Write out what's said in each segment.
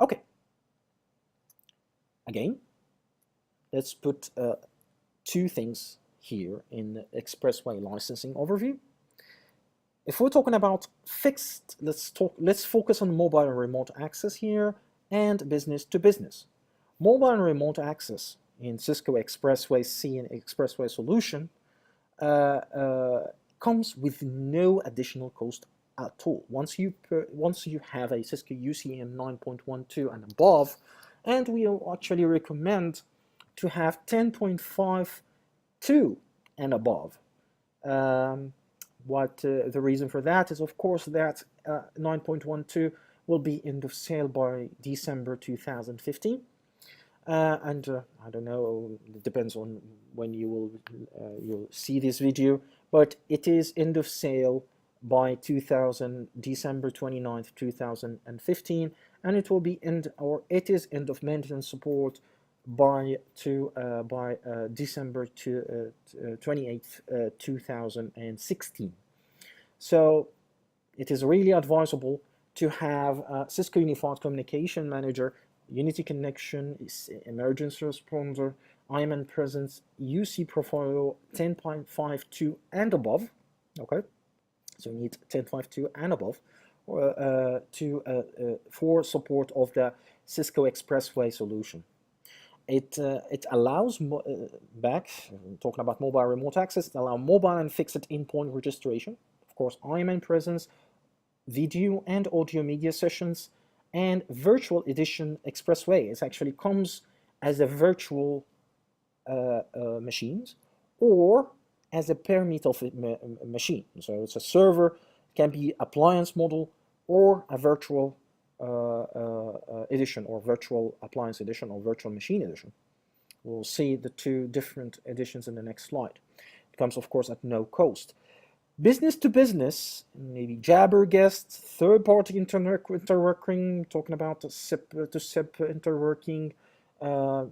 Okay. Again, let's put two things here in the Expressway licensing overview. If we're talking about fixed, let's focus on mobile and remote access here and business to business. Mobile and remote access in Cisco Expressway C and Expressway solution comes with no additional cost at all. Once you have a Cisco UCM 9.12 and above, and we actually recommend to have 10.52 and above. The reason for that is, of course, that 9.12 will be end of sale by December 2015. I don't know, it depends on when you'll see this video, but it is end of sale by December 29th, 2015, and it will be end of maintenance support by December 28th, 2016. So it is really advisable to have Cisco Unified Communication Manager, Unity Connection, Emergency Responder, IMN Presence, UC Profile 10.52 and above. Okay, so you need 10.52 and above for support of the Cisco Expressway solution. It allows, talking about mobile remote access, it allows mobile and fixed endpoint registration, of course, IMN presence, video and audio media sessions, and virtual edition Expressway. It actually comes as a virtual machines or as a bare metal machine. So it's a server, can be appliance model or a virtual edition, or virtual appliance edition, or virtual machine edition. We'll see the two different editions in the next slide. It comes, of course, at no cost. Business to business, maybe Jabber guests, third-party interworking, talking about the SIP to SIP interworking,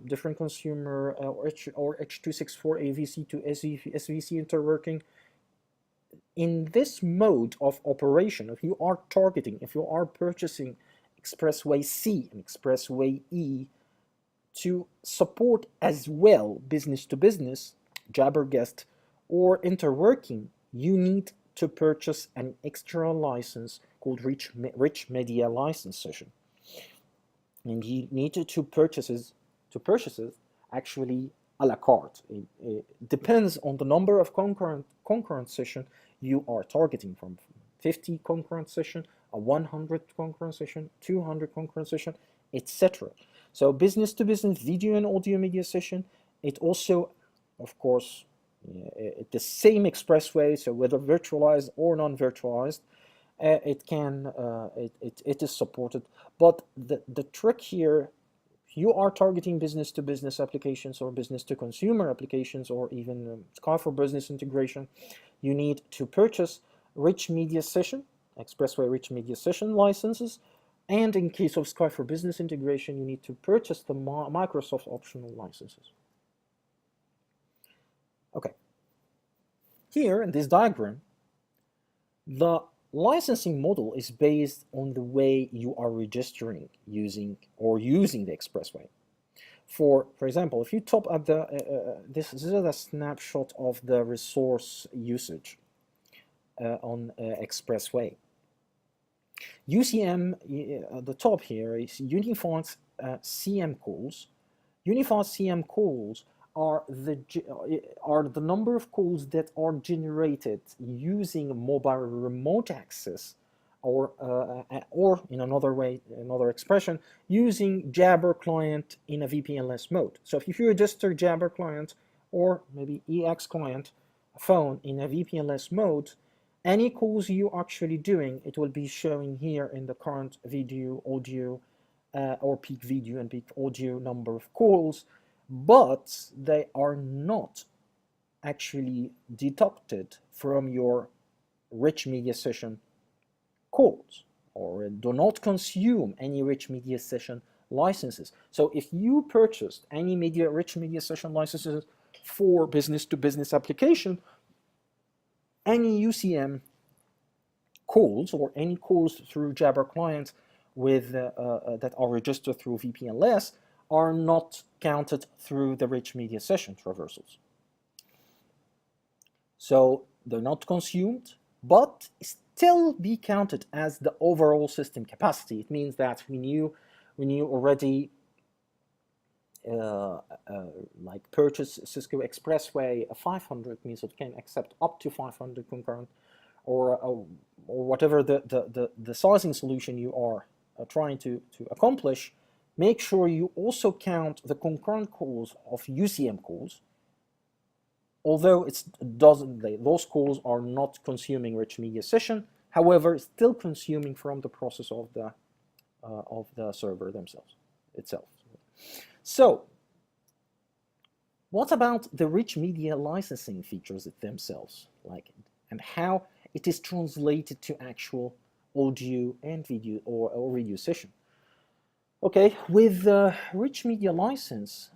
different consumer or H.264 AVC to SVC interworking. In this mode of operation, if you are purchasing Expressway C and Expressway E to support as well business to business, Jabber guest, or interworking, you need to purchase an extra license called Rich Media License Session. And you need to purchase it actually a la carte. It depends on the number of concurrent session you are targeting, from 50 concurrent session, a 100 concurrent session, 200 concurrent session, etc. So business to business video and audio media session, it also, of course, the same Expressway, so whether virtualized or non-virtualized, it is supported. But the trick here, if you are targeting business to business applications or business to consumer applications, or even Sky for Business integration, you need to purchase Rich Media Session, Expressway Rich Media Session licenses, and in case of Sky for Business integration, you need to purchase the Microsoft optional licenses. Okay. Here in this diagram, the licensing model is based on the way you are registering using the Expressway. For example, if you top at the this is a snapshot of the resource usage on Expressway. UCM, the top here is unified CM calls. Unified CM calls are the number of calls that are generated using mobile remote access, or in another expression, using Jabber client in a VPN-less mode. So if you register Jabber client or maybe EX client phone in a VPN-less mode, any calls you actually doing, it will be showing here in the current video, audio, or peak video and peak audio number of calls, but they are not actually deducted from your Rich Media Session calls, or do not consume any Rich Media Session licenses. So if you purchased any Rich Media Session licenses for business-to-business application, any UCM calls or any calls through Jabber clients with that are registered through VPN-Less are not counted through the rich media session traversals. So they're not consumed, but still be counted as the overall system capacity. It means that when you already like purchase Cisco Expressway 500, means it can accept up to 500 concurrent, or whatever the sizing solution you are trying to accomplish. Make sure you also count the concurrent calls of UCM calls, although those calls are not consuming rich media session, however, still consuming from the process of the server itself. So, what about the rich media licensing features themselves, and how it is translated to actual audio and video or video session? Okay, with rich media license,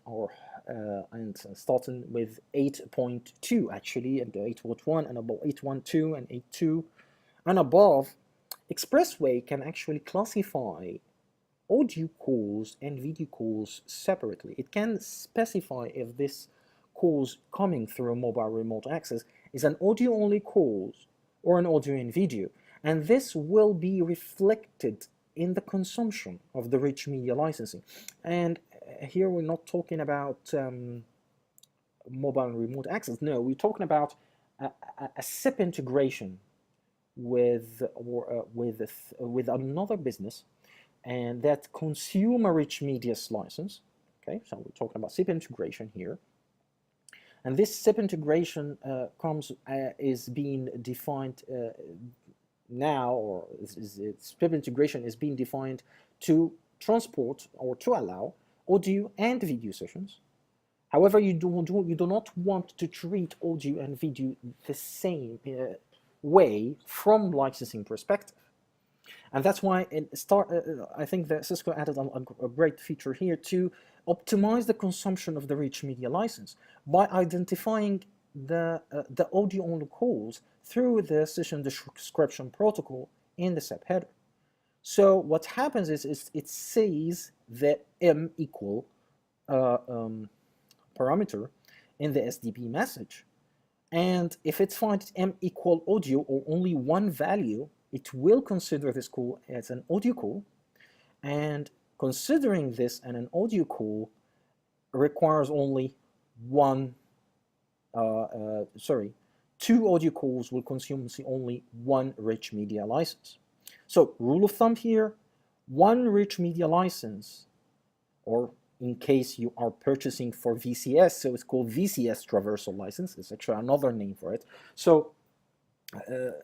and starting with 8.2 actually, and 8.1 and above 8.12 and 8.2 and above, Expressway can actually classify audio calls and video calls separately. It can specify if this calls coming through a mobile remote access is an audio-only calls or an audio and video, and this will be reflected in the consumption of the rich media licensing. And here we're not talking about mobile and remote access. No, we're talking about a SIP integration with another business, and that consumer rich media license. Okay, so we're talking about SIP integration here, and this SIP integration is being defined now, or SIP integration is being defined to transport or to allow audio and video sessions. However, you do not want to treat audio and video the same way from licensing perspective. And that's why I think that Cisco added a great feature here to optimize the consumption of the rich media license by identifying the audio-only calls through the session description protocol in the SEP header. So what happens is it says the M equal parameter in the SDP message, and if it finds M equal audio or only one value, it will consider this call as an audio call, and considering this and an audio call requires only two audio calls will consume only one rich media license. So rule of thumb here, one rich media license, or in case you are purchasing for VCS, so it's called VCS traversal license, it's actually another name for it. So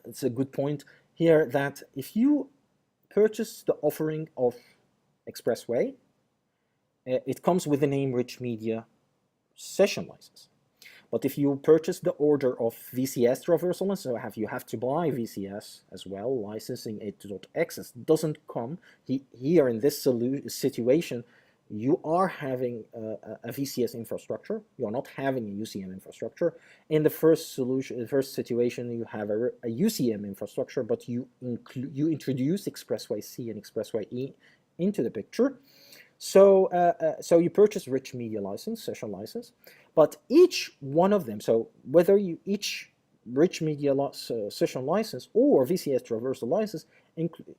it's a good point here that if you purchase the offering of Expressway, it comes with the name rich media session license. But if you purchase the order of VCS traversal, so you have to buy VCS as well, licensing it to .access doesn't come here in this situation. You are having a VCS infrastructure. You are not having a UCM infrastructure. In the first situation, you have a UCM infrastructure, but you introduce Expressway C and Expressway E into the picture. So so you purchase rich media license, session license, but each one of them, so whether each rich media session license or VCS traversal license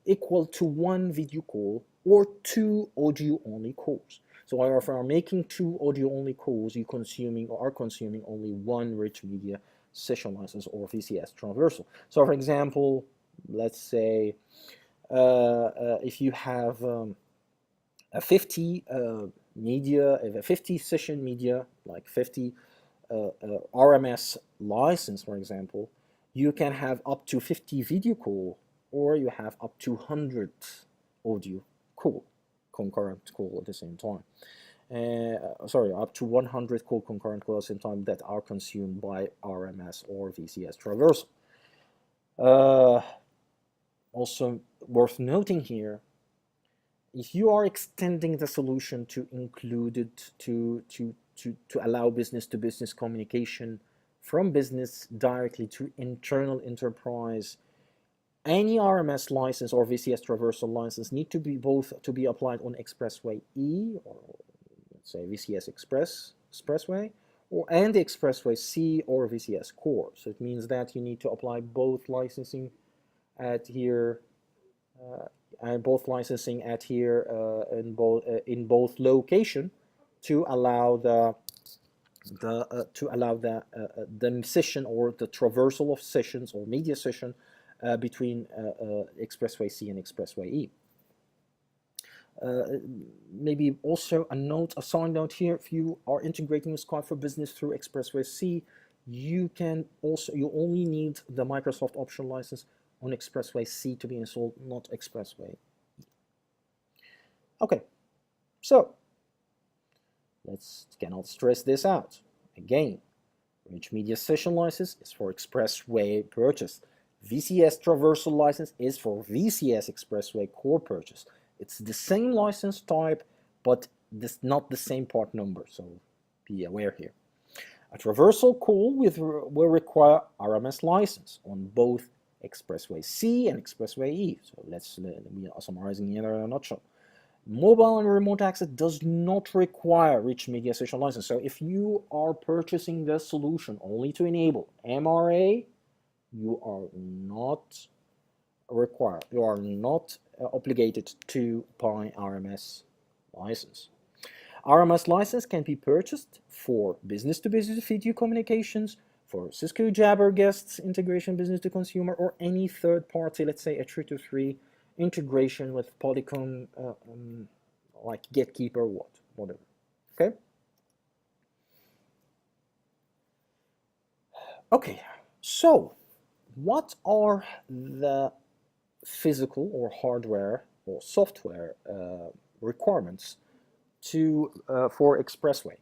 equal to one video call or two audio-only calls. So if you are making two audio-only calls, you are consuming only one rich media session license or VCS traversal. So for example, let's say if you have a 50 50 session media, like 50 RMS license, for example, you can have up to 50 video call, or you have up to 100 audio call, concurrent call at the same time. Sorry, up to 100 call concurrent call at the same time that are consumed by RMS or VCS traversal. Also worth noting here, if you are extending the solution to include it to allow business-to-business communication from business directly to internal enterprise any RMS license or VCS traversal license need to be applied on Expressway E, or let's say VCS Expressway, and the Expressway C or VCS Core. So it means that you need to apply both licensing at here in both location to allow the session or the traversal of sessions or media session between Expressway C and Expressway E. Maybe also a side note here, if you are integrating with Skype for Business through Expressway C, you only need the Microsoft optional license on Expressway C to be installed, not Expressway E. Okay, so let's cannot stress this out. Again, Rich Media Session license is for Expressway purchase. VCS traversal license is for VCS Expressway core purchase. It's the same license type, but not the same part number, so be aware here. A traversal call will require RMS license on both Expressway C and Expressway E. So let me summarizing here in a nutshell. Mobile and remote access does not require Rich Media Session license. So if you are purchasing the solution only to enable MRA, you are not obligated to buy RMS license. RMS license can be purchased for business-to-business video communications, for Cisco Jabber guests integration business to consumer, or any third party, let's say a 3-to-3 integration with Polycom, like Gatekeeper, whatever. Okay. Okay. So, what are the physical or hardware or software requirements for Expressway?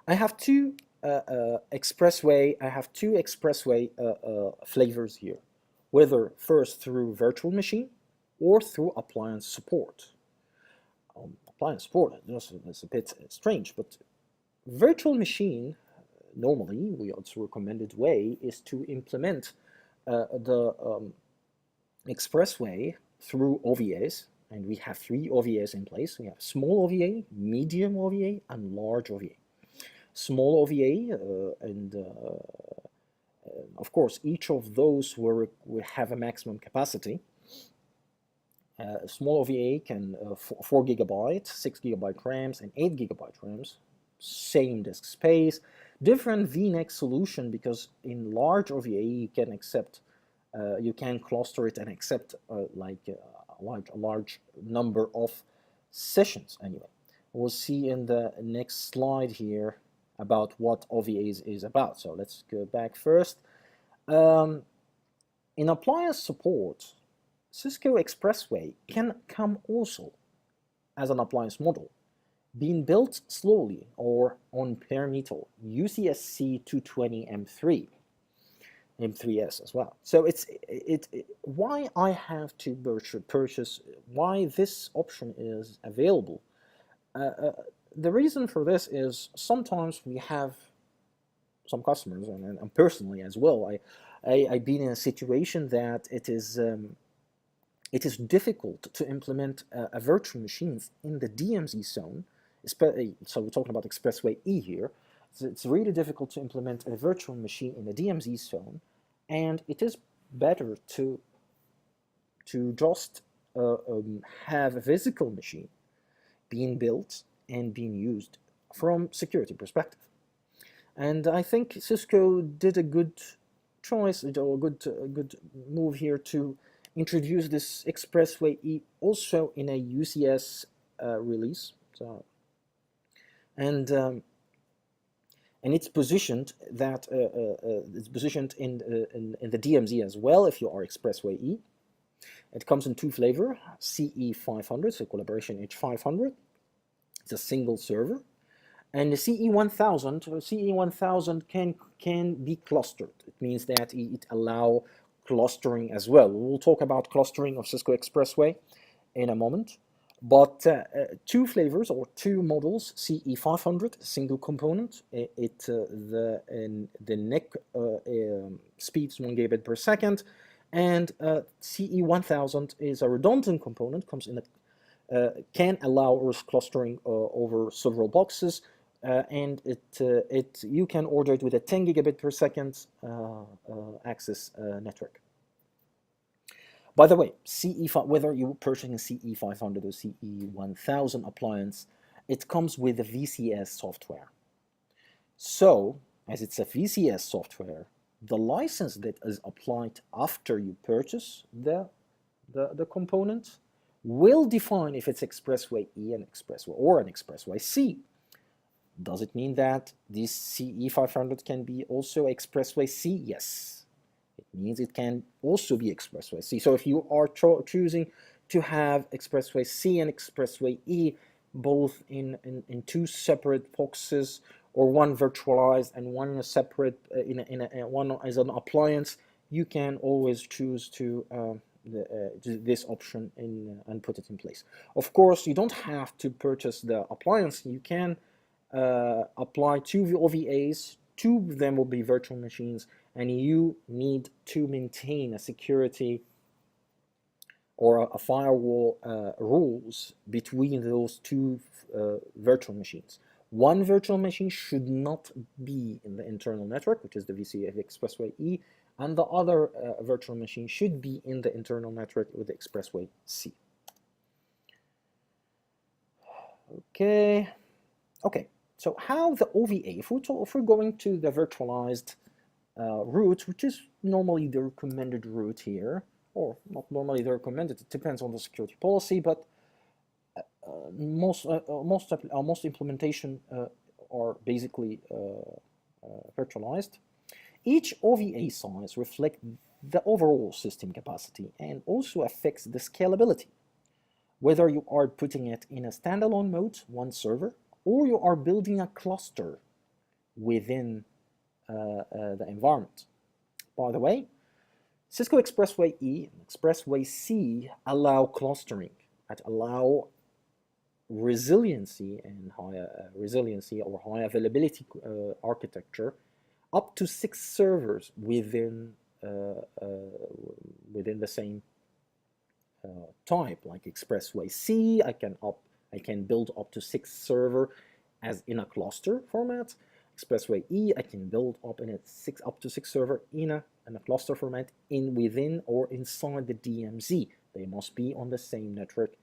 I have two Expressway flavors here, whether first through virtual machine or through appliance support. Appliance support is a bit strange, but virtual machine, normally its recommended way is to implement the Expressway through OVAs, and we have 3 OVAs in place. We have small OVA, medium OVA, and large OVA. Small OVA, of course, each of those will have a maximum capacity. Small OVA can 4 GB, 6 GB RAMs, and 8 GB RAMs. Same disk space, different VNex solution, because in large OVA you can accept, you can cluster it and accept a large number of sessions. Anyway, we'll see in the next slide here about what OVAs is about. So let's go back first. In appliance support, Cisco Expressway can come also as an appliance model, being built slowly or on bare metal, UCSC 220M3, M3S as well. So why I have to purchase, why this option is available. The reason for this is sometimes we have some customers, and personally as well, I've been in a situation that it is difficult to implement a virtual machines in the DMZ zone. So we're talking about Expressway E here. So it's really difficult to implement a virtual machine in the DMZ zone, and it is better to just have a physical machine being built and being used from security perspective. And I think Cisco did a good choice, or a good move here to introduce this Expressway E also in a UCS release. So, and it's positioned that it's positioned in the DMZ as well. If you are Expressway E, it comes in 2 flavors: CE 500, so Collaboration Edge 500. It's a single server, and the CE 1000. CE 1000 can be clustered. It means that it allows clustering as well. We'll talk about clustering of Cisco Expressway in a moment. But 2 flavors or 2 models: CE 500, single component. The NIC speeds 1 gigabit per second, And CE1000 is a redundant component, comes in can allow clustering over several boxes, and you can order it with a 10 gigabit per second access network. By the way, whether you're purchasing CE500 or CE1000 appliance, it comes with the VCS software. So, as it's a VCS software, the license that is applied after you purchase the component will define if it's Expressway E and Expressway or an Expressway C. Does it mean that this CE500 can be also Expressway C? Yes. It means it can also be Expressway C. So if you are choosing to have Expressway C and Expressway E both in two separate boxes, or one virtualized and one separate one as an appliance, you can always choose to this option and put it in place. Of course, you don't have to purchase the appliance. You can apply two OVAs. Two of them will be virtual machines, and you need to maintain a security or a firewall rules between those two virtual machines. One virtual machine should not be in the internal network, which is the VCF Expressway E, and the other virtual machine should be in the internal network with the Expressway C. Okay, so how the OVA, if we're going to the virtualized route, which is normally the recommended route here, or not normally the recommended, it depends on the security policy, but most implementation are basically virtualized. Each OVA size reflects the overall system capacity and also affects the scalability. Whether you are putting it in a standalone mode, one server, or you are building a cluster within the environment. By the way, Cisco Expressway E and Expressway C allow clustering, that allow resiliency and resiliency or high availability architecture up to 6 servers within the same type. Like Expressway C, I can build up to 6 server as in a cluster format. Expressway E, I can build up to 6 server in a cluster format within or inside the DMZ. They must be on the same network.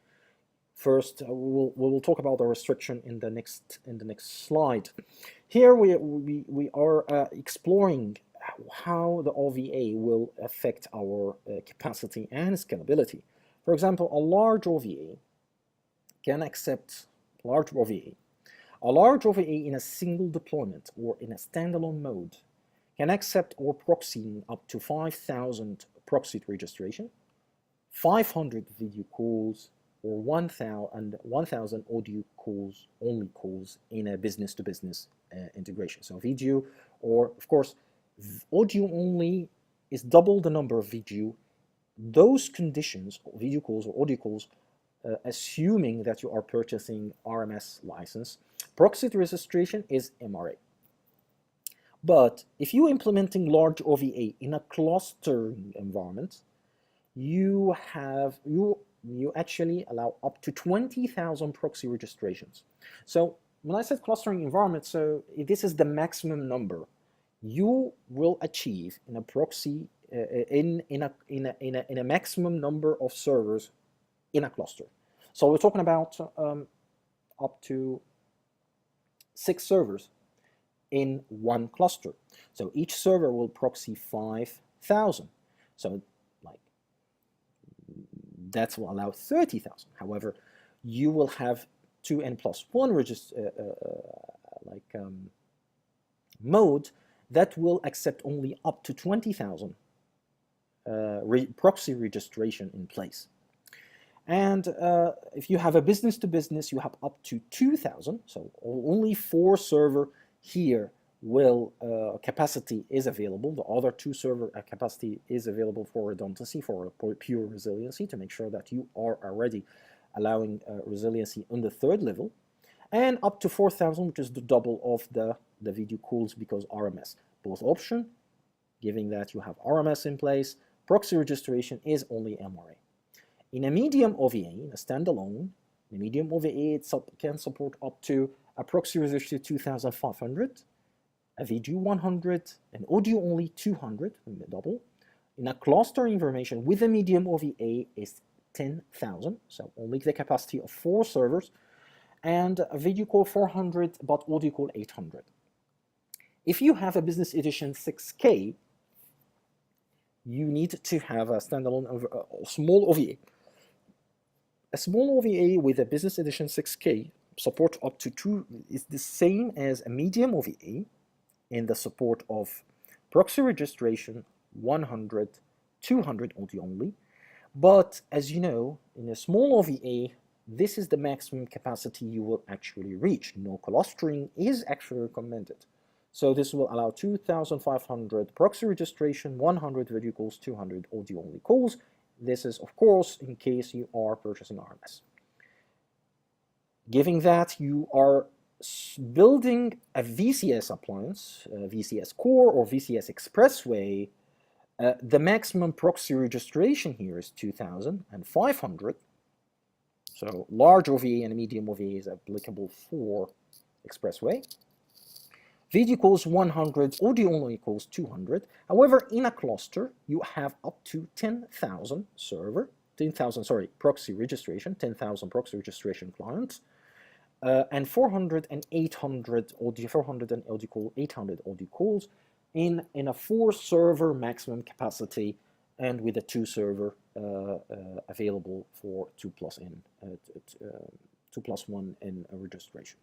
First, we will talk about the restriction in the next slide. Here we are exploring how the OVA will affect our capacity and scalability. For example, a large OVA can accept a large OVA in a single deployment or in a standalone mode can accept or proxy up to 5,000 proxy registration, 500 video calls, or 1,000 audio calls, only calls in a business-to-business integration. So video, or of course, audio only is double the number of video. Those conditions, video calls or audio calls, assuming that you are purchasing RMS license. Proxy registration is MRA. But if you're implementing large OVA in a clustering environment, you actually allow up to 20,000 proxy registrations. So when I said clustering environment, so this is the maximum number you will achieve in a proxy in a maximum number of servers in a cluster. So we're talking about up to 6 servers in one cluster. So each server will proxy 5,000. So like that will allow 30,000. However, you will have 2N+1 mode that will accept only up to 20,000 proxy registration in place. And if you have a business-to-business, you have up to 2,000. So only 4 server here will capacity is available. The other 2 server capacity is available for redundancy, for pure resiliency, to make sure that you are already allowing resiliency on the 3rd level, and up to 4,000, which is the double of the video calls, because RMS. Both option, giving that you have RMS in place, proxy registration is only MRA. In a medium OVA, in a standalone, the medium OVA can support up to a proxy registry 2500, a video 100, an audio only 200, double. In a cluster information with a medium OVA is 10,000, so only the capacity of 4 servers, and a video call 400, but audio call 800. If you have a business edition 6K, you need to have a standalone small OVA. A small OVA with a business edition 6K support up to 2 is the same as a medium OVA in the support of proxy registration 100, 200 audio only. But as you know, in a small OVA, this is the maximum capacity you will actually reach. No clustering is actually recommended. So this will allow 2,500 proxy registration, 100 video calls, 200 audio only calls. This is, of course, in case you are purchasing RMS. Given that you are building a VCS appliance, VCS Core or VCS Expressway, the maximum proxy registration here is 2,500. So large OVA and medium OVA is applicable for Expressway. Video calls 100, audio only equals 200. However, in a cluster, you have up to 10,000 proxy registration, 10,000 proxy registration clients, and 400 and 800 audio, 400 and audio call, 800 audio calls in a 4-server maximum capacity, and with a 2-server available for 2+1 in registration.